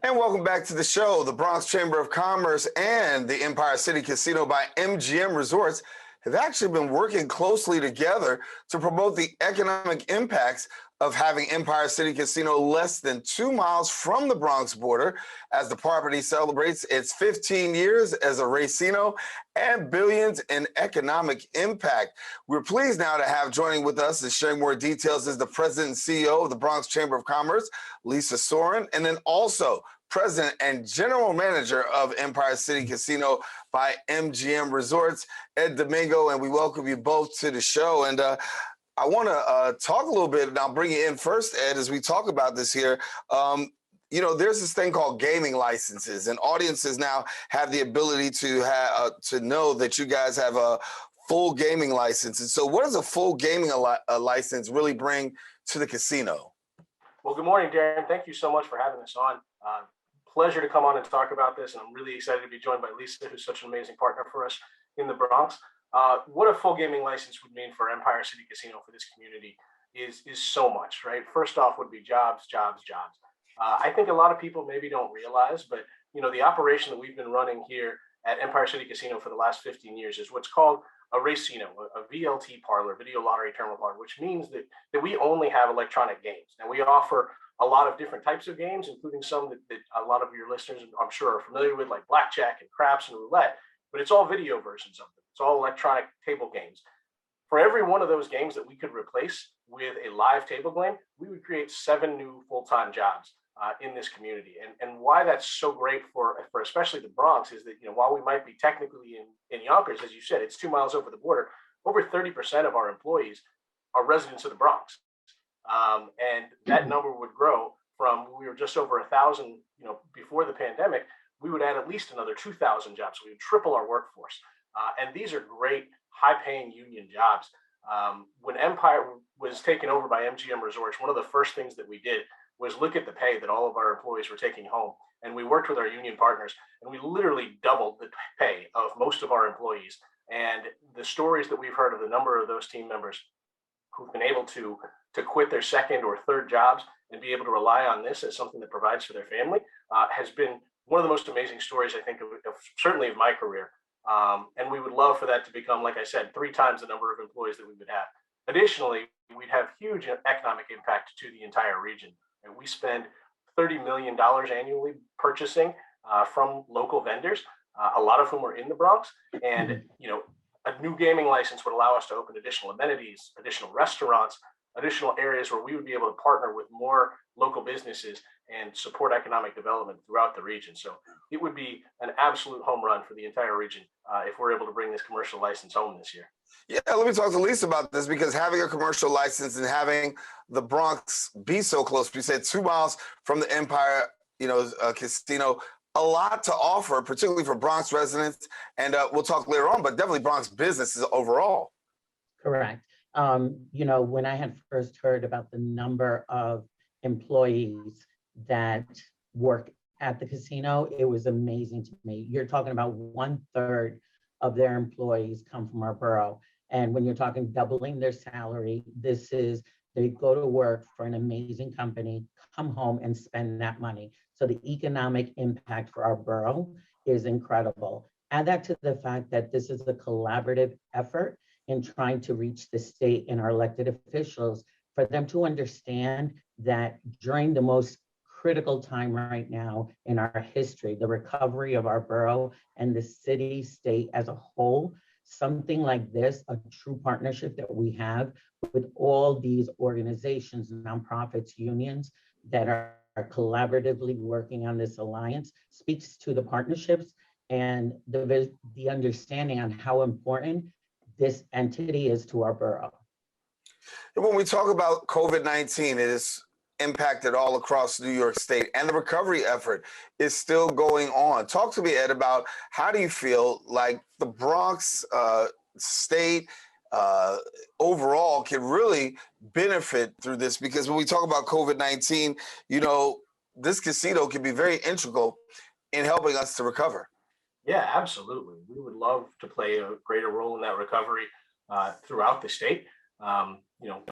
And welcome back to the show. The Bronx Chamber of Commerce and the Empire City Casino by MGM Resorts have actually been working closely together to promote the economic impacts of having Empire City Casino less than 2 miles from the Bronx border as the property celebrates its 15 years as a racino and billions in economic impact. We're pleased now to have joining with us and sharing more details is the president and CEO of the Bronx Chamber of Commerce, Lisa Sorin, and then also president and general manager of Empire City Casino by MGM Resorts, Ed Domingo, and we welcome you both to the show. And I want to talk a little bit, and I'll bring you in first, Ed, as we talk about this here. You know, there's this thing called gaming licenses, and audiences now have the ability to know that you guys have a full gaming license. And so what does a full gaming license really bring to the casino? Well, good morning, Darren. Thank you so much for having us on. Pleasure to come on and talk about this, and I'm really excited to be joined by Lisa, who's such an amazing partner for us in the Bronx. What a full gaming license would mean for Empire City Casino, for this community, is so much, right? First off would be jobs, jobs, jobs. I think a lot of people maybe don't realize, but you know, the operation that we've been running here at Empire City Casino for the last 15 years is what's called a racino, a VLT parlor, video lottery terminal parlor, which means that we only have electronic games. And we offer a lot of different types of games, including some that a lot of your listeners, I'm sure, are familiar with, like blackjack and craps and roulette, but it's all video versions of them. It's all electronic table games. For every one of those games that we could replace with a live table game, we would create 7 new full-time jobs in this community. And why that's so great for especially the Bronx is that, you know, while we might be technically in Yonkers, as you said, it's 2 miles over the border, over 30% of our employees are residents of the Bronx. And that number would grow from, we were just over 1,000, you know, before the pandemic, we would add at least another 2,000 jobs. So we would triple our workforce. And these are great, high-paying union jobs. When Empire was taken over by MGM Resorts, one of the first things that we did was look at the pay that all of our employees were taking home. And we worked with our union partners, and we literally doubled the pay of most of our employees. And the stories that we've heard of the number of those team members who've been able to quit their second or third jobs and be able to rely on this as something that provides for their family has been one of the most amazing stories, I think, of certainly of my career. And we would love for that to become, like I said, 3 times the number of employees that we would have. Additionally, we'd have huge economic impact to the entire region. And we spend $30 million annually purchasing from local vendors, a lot of whom are in the Bronx. And, you know, a new gaming license would allow us to open additional amenities, additional restaurants, additional areas where we would be able to partner with more local businesses and support economic development throughout the region. So it would be an absolute home run for the entire region if we're able to bring this commercial license home this year. Yeah, let me talk to Lisa about this, because having a commercial license and having the Bronx be so close, you said 2 miles from the Empire, you know, casino, a lot to offer, particularly for Bronx residents. And we'll talk later on, but definitely Bronx businesses overall. Correct. You know, when I had first heard about the number of employees that work at the casino, it was amazing to me. You're talking about 1/3 of their employees come from our borough. And when you're talking doubling their salary, this is, they go to work for an amazing company, come home and spend that money. So the economic impact for our borough is incredible. Add that to the fact that this is a collaborative effort in trying to reach the state and our elected officials, for them to understand that during the most critical time right now in our history, the recovery of our borough and the city, state as a whole, something like this, a true partnership that we have with all these organizations, nonprofits, unions that are collaboratively working on this alliance, speaks to the partnerships and the understanding on how important this entity is to our borough. When we talk about COVID-19, it has impacted all across New York State, and the recovery effort is still going on. Talk to me, Ed, about how do you feel like the Bronx state overall can really benefit through this? Because when we talk about COVID-19, you know, this casino can be very integral in helping us to recover. Yeah, absolutely. We would love to play a greater role in that recovery throughout the state. You know,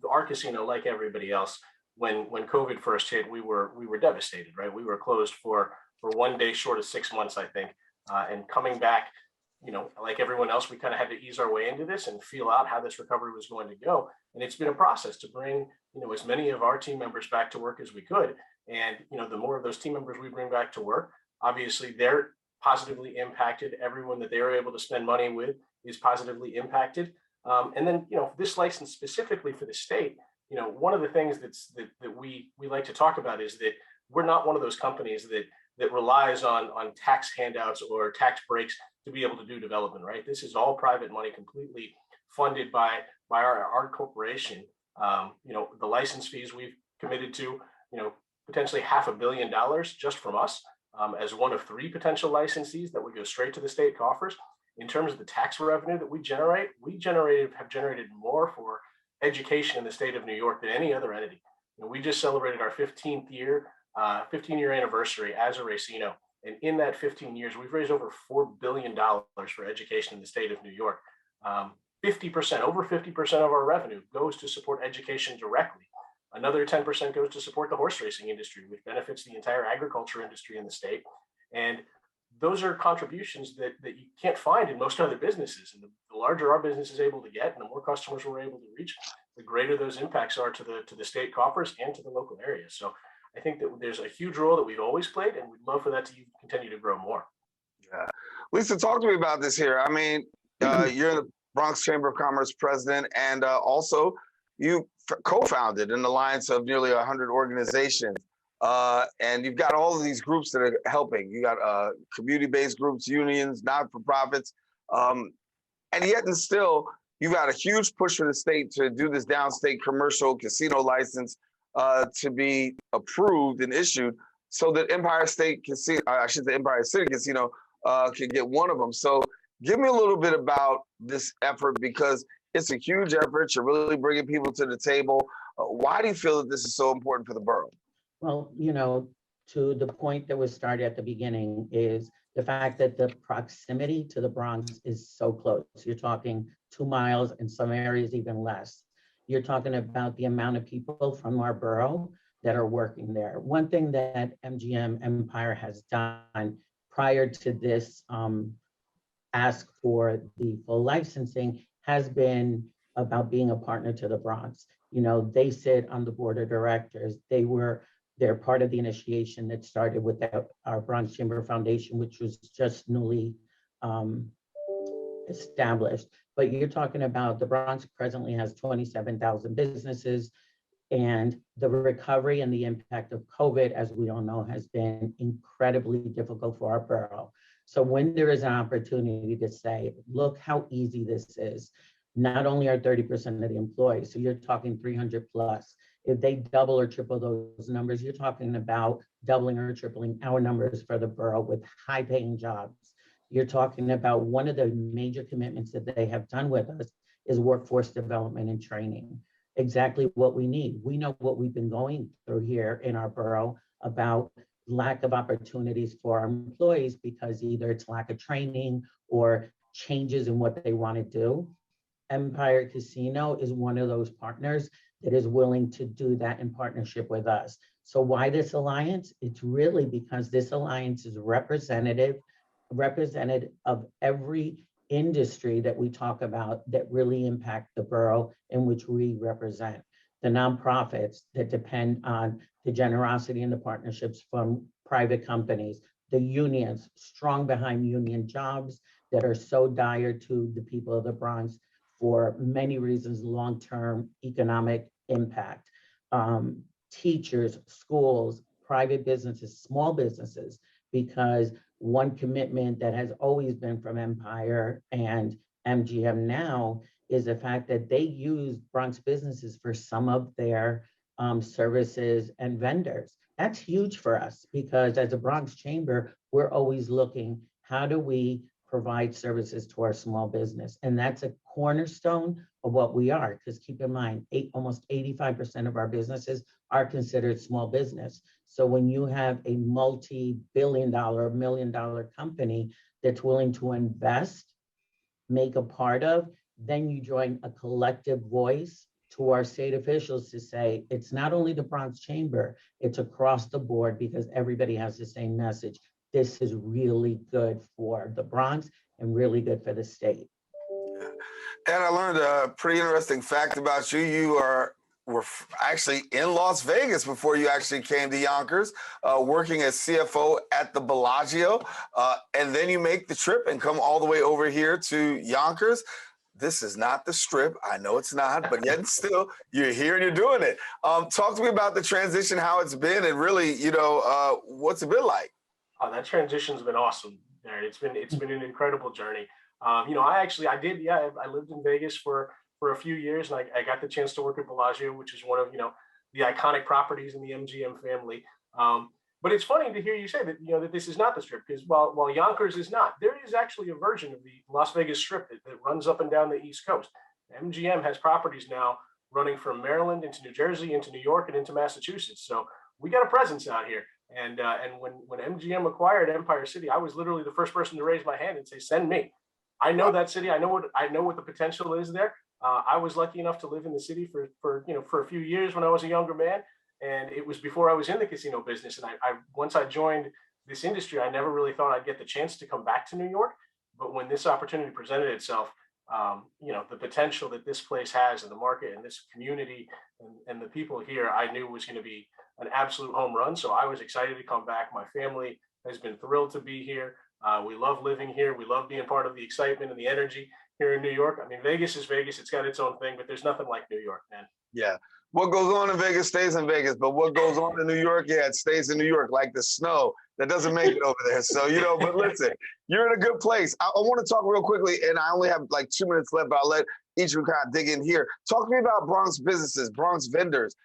our casino, like everybody else, when COVID first hit, we were devastated, right? We were closed for 1 day short of 6 months, I think. And coming back, like everyone else, we kind of had to ease our way into this and feel out how this recovery was going to go. And it's been a process to bring, as many of our team members back to work as we could. And, the more of those team members we bring back to work, obviously they're positively impacted. Everyone that they were able to spend money with is positively impacted. And then, this license specifically for the state, one of the things that we like to talk about is that we're not one of those companies that relies on tax handouts or tax breaks to be able to do development, right? This is all private money, completely funded by our corporation. The license fees we've committed to, potentially $500 million just from us, as one of 3 potential licensees that would go straight to the state coffers. In terms of the tax revenue that we have generated more for education in the state of New York than any other entity. We just celebrated our 15-year anniversary as a racino. And in that 15 years, we've raised over $4 billion for education in the state of New York. 50%, over 50% of our revenue goes to support education directly. Another 10% goes to support the horse racing industry, which benefits the entire agriculture industry in the state. And those are contributions that you can't find in most other businesses. And the larger our business is able to get and the more customers we're able to reach, the greater those impacts are to the state coffers and to the local areas. So I think that there's a huge role that we've always played, and we'd love for that to continue to grow more. Yeah. Lisa, talk to me about this here. I mean, you're the Bronx Chamber of Commerce president, and also you co-founded an alliance of nearly 100 organizations. And you've got all of these groups that are helping. You got community-based groups, unions, not-for-profits, and yet and still, you got a huge push for the state to do this downstate commercial casino license to be approved and issued, so that Empire City Casino can get one of them. So, give me a little bit about this effort, because it's a huge effort. You're really bringing people to the table. Why do you feel that this is so important for the borough? Well, to the point that was started at the beginning is the fact that the proximity to the Bronx is so close. You're talking 2 miles, in some areas even less. You're talking about the amount of people from our borough that are working there. One thing that MGM Empire has done prior to this ask for the full licensing has been about being a partner to the Bronx. They sit on the board of directors. They're part of the initiation that started with our Bronx Chamber Foundation, which was just newly established. But you're talking about the Bronx presently has 27,000 businesses, and the recovery and the impact of COVID, as we all know, has been incredibly difficult for our borough. So when there is an opportunity to say, look how easy this is, not only are 30% of the employees, so you're talking 300 plus, if they double or triple those numbers, you're talking about doubling or tripling our numbers for the borough with high paying jobs. You're talking about one of the major commitments that they have done with us is workforce development and training. Exactly what we need. We know what we've been going through here in our borough about lack of opportunities for our employees because either it's lack of training or changes in what they want to do. Empire Casino is one of those partners that is willing to do that in partnership with us. So why this alliance? It's really because this alliance is representative of every industry that we talk about that really impact the borough in which we represent. The nonprofits that depend on the generosity and the partnerships from private companies, the unions, strong behind union jobs that are so dire to the people of the Bronx for many reasons, long-term economic impact, teachers, schools, private businesses, small businesses, because one commitment that has always been from Empire and MGM now is the fact that they use Bronx businesses for some of their services and vendors. That's huge for us because as a Bronx Chamber, we're always looking, how do we provide services to our small business? And that's a cornerstone of what we are, because keep in mind, almost 85% of our businesses are considered small business. So when you have a multi-billion-dollar, million-dollar company that's willing to invest, make a part of, then you join a collective voice to our state officials to say, it's not only the Bronx Chamber, it's across the board because everybody has the same message. This is really good for the Bronx and really good for the state. And I learned a pretty interesting fact about you. You were actually in Las Vegas before you actually came to Yonkers, working as CFO at the Bellagio. And then you make the trip and come all the way over here to Yonkers. This is not the Strip. I know it's not, but yet still, you're here and you're doing it. Talk to me about the transition, how it's been, and really, what's it been like? Oh, that transition's been awesome, Darren. It's been an incredible journey. I lived in Vegas for a few years, and I got the chance to work at Bellagio, which is one of the iconic properties in the MGM family. But it's funny to hear you say that that this is not the Strip, because while Yonkers is not, there is actually a version of the Las Vegas Strip that runs up and down the East Coast. MGM has properties now running from Maryland into New Jersey, into New York, and into Massachusetts. So we got a presence out here. And when MGM acquired Empire City, I was literally the first person to raise my hand and say, "Send me." I know that city. I know what the potential is there. I was lucky enough to live in the city for a few years when I was a younger man, and it was before I was in the casino business. And once I joined this industry, I never really thought I'd get the chance to come back to New York. But when this opportunity presented itself, the potential that this place has in the market and this community and the people here, I knew was going to be an absolute home run. So I was excited to come back. My family has been thrilled to be here. We love living here. We love being part of the excitement and the energy here in New York. I mean, Vegas is Vegas. It's got its own thing, but there's nothing like New York, man. Yeah. What goes on in Vegas stays in Vegas, but what goes on in New York, yeah, it stays in New York, like the snow that doesn't make it over there. So, but listen, you're in a good place. I want to talk real quickly, and I only have like 2 minutes left, but I'll let each of you kind of dig in here. Talk to me about Bronx businesses, Bronx vendors.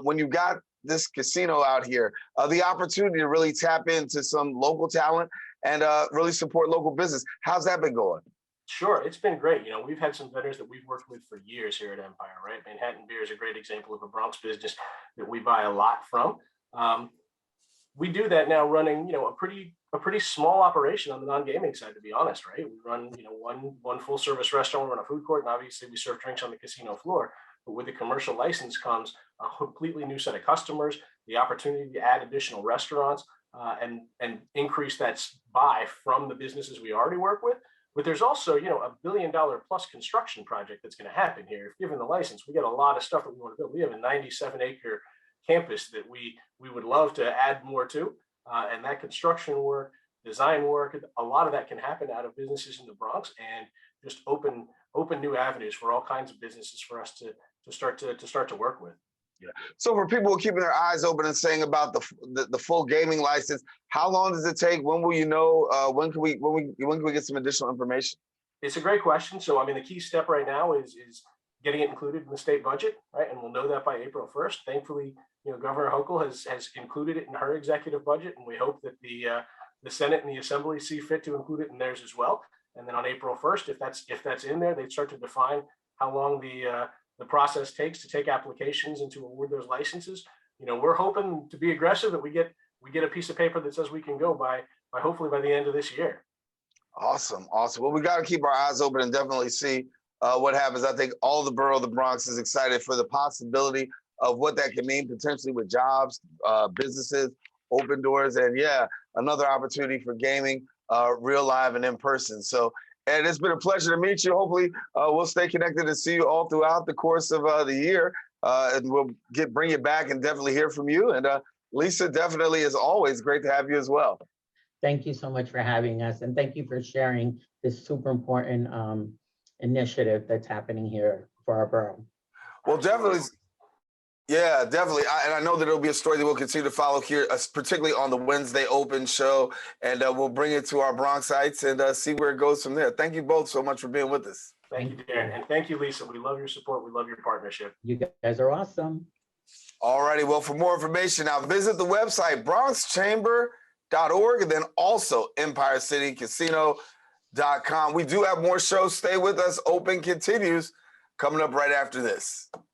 When you got this casino out here, the opportunity to really tap into some local talent and really support local business. How's that been going? Sure, it's been great. We've had some vendors that we've worked with for years here at Empire, right? Manhattan Beer is a great example of a Bronx business that we buy a lot from. We do that now running, a pretty small operation on the non-gaming side, to be honest, right? We run, one full service restaurant, we run a food court, and obviously we serve drinks on the casino floor. But with the commercial license comes a completely new set of customers, the opportunity to add additional restaurants, and increase that buy from the businesses we already work with. But there's also, $1 billion plus construction project that's going to happen here. If given the license, we got a lot of stuff that we want to build. We have a 97-acre campus that we would love to add more to, and that construction work, design work, a lot of that can happen out of businesses in the Bronx, and just open new avenues for all kinds of businesses for us to start to work with. Yeah. So for people keeping their eyes open and saying about the full gaming license, how long does it take? When will you know? When can we get some additional information? It's a great question. So the key step right now is getting it included in the state budget, right? And we'll know that by April 1st. Thankfully, Governor Hochul has included it in her executive budget, and we hope that the Senate and the Assembly see fit to include it in theirs as well. And then on April 1st, if that's in there, they'd start to define how long the process takes to take applications and to award those licenses. We're hoping to be aggressive that we get a piece of paper that says we can go by hopefully by the end of this year. Awesome. Well, we got to keep our eyes open and definitely see what happens. I think all the borough of the Bronx is excited for the possibility of what that can mean potentially with jobs, businesses, open doors, and another opportunity for gaming, real live and in person. So, and it's been a pleasure to meet you. Hopefully, we'll stay connected and see you all throughout the course of the year, and we'll bring you back and definitely hear from you. And Lisa, definitely, as always, great to have you as well. Thank you so much for having us, and thank you for sharing this super important initiative that's happening here for our borough. Well, definitely. Yeah, definitely. And I know that it'll be a story that we'll continue to follow here, particularly on the Wednesday Open show. And we'll bring it to our Bronxites and see where it goes from there. Thank you both so much for being with us. Thank you, Darren. And thank you, Lisa. We love your support. We love your partnership. You guys are awesome. All righty. Well, for more information, now visit the website, bronxchamber.org, and then also EmpireCityCasino.com. We do have more shows. Stay with us. Open continues coming up right after this.